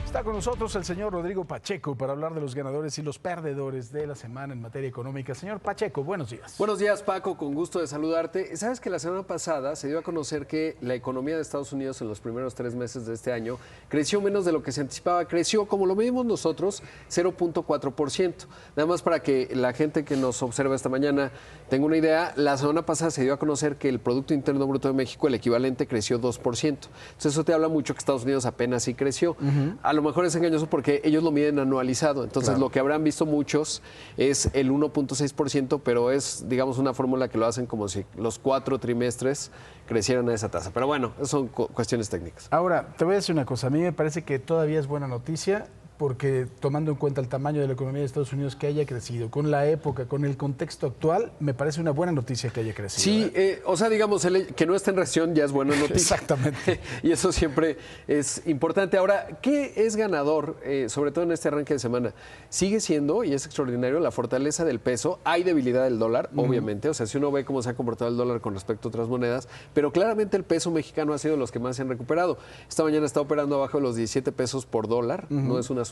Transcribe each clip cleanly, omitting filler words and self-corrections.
Está con nosotros el señor Rodrigo Pacheco para hablar de los ganadores y los perdedores de la semana en materia económica. Señor Pacheco, buenos días. Buenos días, Paco, con gusto de saludarte. Sabes que la semana pasada se dio a conocer que la economía de Estados Unidos en los primeros 3 meses de este año creció menos de lo que se anticipaba. Creció, como lo medimos nosotros, 0.4%. Nada más para que la gente que nos observa esta mañana tenga una idea, la semana pasada se dio a conocer que el Producto Interno Bruto de México, el equivalente, creció 2%. Entonces eso te habla mucho que Estados Unidos apenas sí creció. A lo mejor es engañoso porque ellos lo miden anualizado. Entonces lo que habrán visto muchos es el 1.6%, pero es, digamos, una fórmula que lo hacen como si los 4 trimestres crecieran a esa tasa. Pero bueno, esas son cuestiones técnicas. Ahora, te voy a decir una cosa. A mí me parece que todavía es buena noticia porque tomando en cuenta el tamaño de la economía de Estados Unidos que haya crecido, con la época, con el contexto actual, me parece una buena noticia que haya crecido. Sí, o sea, digamos, que no esté en recesión ya es buena noticia. Exactamente. Y eso siempre es importante. Ahora, ¿qué es ganador, sobre todo en este arranque de semana? Sigue siendo, y es extraordinario, la fortaleza del peso. Hay debilidad del dólar, obviamente. O sea, si uno ve cómo se ha comportado el dólar con respecto a otras monedas, pero claramente el peso mexicano ha sido de los que más se han recuperado. Esta mañana está operando abajo de los 17 pesos por dólar. No es un asunto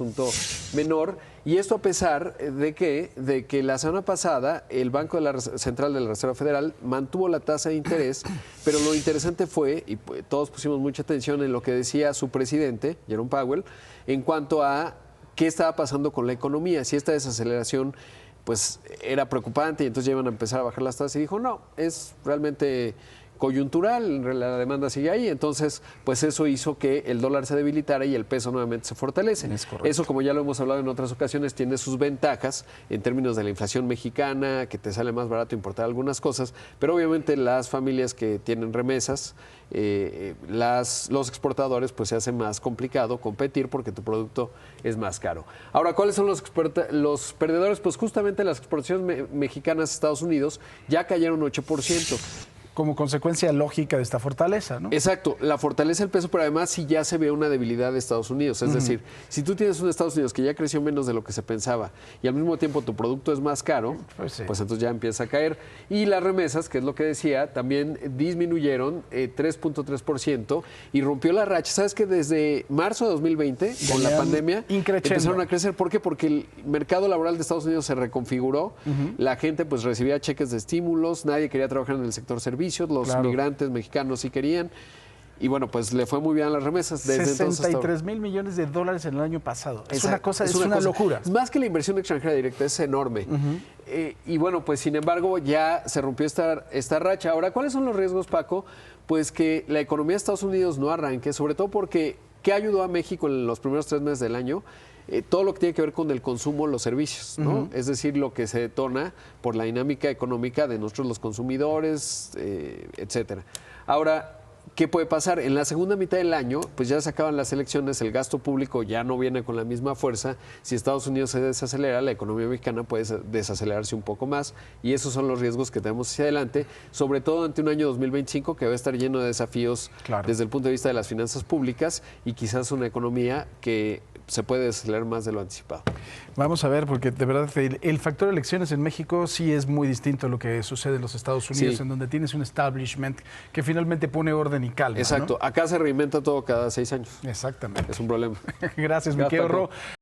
menor, y esto a pesar de que la semana pasada el Banco Central de la Reserva Federal mantuvo la tasa de interés, pero lo interesante fue, y todos pusimos mucha atención en lo que decía su presidente, Jerome Powell, en cuanto a qué estaba pasando con la economía, si esta desaceleración pues era preocupante y entonces ya iban a empezar a bajar las tasas, y dijo, no, es realmente coyuntural, la demanda sigue ahí, entonces pues eso hizo que el dólar se debilitara y el peso nuevamente se fortalece. Eso, como ya lo hemos hablado en otras ocasiones, tiene sus ventajas en términos de la inflación mexicana, que te sale más barato importar algunas cosas, pero obviamente las familias que tienen remesas, los exportadores, pues se hace más complicado competir porque tu producto es más caro. Ahora, ¿cuáles son los perdedores? Pues justamente las exportaciones mexicanas a Estados Unidos ya cayeron 8%. Como consecuencia lógica de esta fortaleza, ¿no? Exacto, la fortaleza del peso, pero además sí ya se ve una debilidad de Estados Unidos. Es decir, si tú tienes un Estados Unidos que ya creció menos de lo que se pensaba y al mismo tiempo tu producto es más caro, pues entonces ya empieza a caer. Y las remesas, que es lo que decía, también disminuyeron 3.3% y rompió la racha. ¿Sabes que desde marzo de 2020, con la pandemia, empezaron a crecer? ¿Por qué? Porque el mercado laboral de Estados Unidos se reconfiguró, la gente pues recibía cheques de estímulos, nadie quería trabajar en el sector servicios, los migrantes mexicanos sí querían, y bueno, pues le fue muy bien a las remesas. Desde 63 mil millones de dólares en el año pasado. Es una cosa, es una locura. Más que la inversión extranjera directa, es enorme. Y bueno, pues sin embargo ya se rompió esta racha. Ahora, ¿cuáles son los riesgos, Paco? Pues que la economía de Estados Unidos no arranque, sobre todo porque ¿qué ayudó a México en los primeros 3 meses del año? Todo lo que tiene que ver con el consumo, los servicios, ¿no? Es decir, lo que se detona por la dinámica económica de nosotros los consumidores, etcétera. Ahora, ¿qué puede pasar? En la segunda mitad del año, pues ya se acaban las elecciones, el gasto público ya no viene con la misma fuerza. Si Estados Unidos se desacelera, la economía mexicana puede desacelerarse un poco más, y esos son los riesgos que tenemos hacia adelante, sobre todo ante un año 2025 que va a estar lleno de desafíos desde el punto de vista de las finanzas públicas y quizás una economía que se puede desacelerar más de lo anticipado. Vamos a ver, porque de verdad el factor elecciones en México sí es muy distinto a lo que sucede en los Estados Unidos, en donde tienes un establishment que finalmente pone orden y calma. Exacto, ¿no? Acá se reinventa todo cada 6 años. Exactamente. Es un problema. Gracias, mi querido Ro.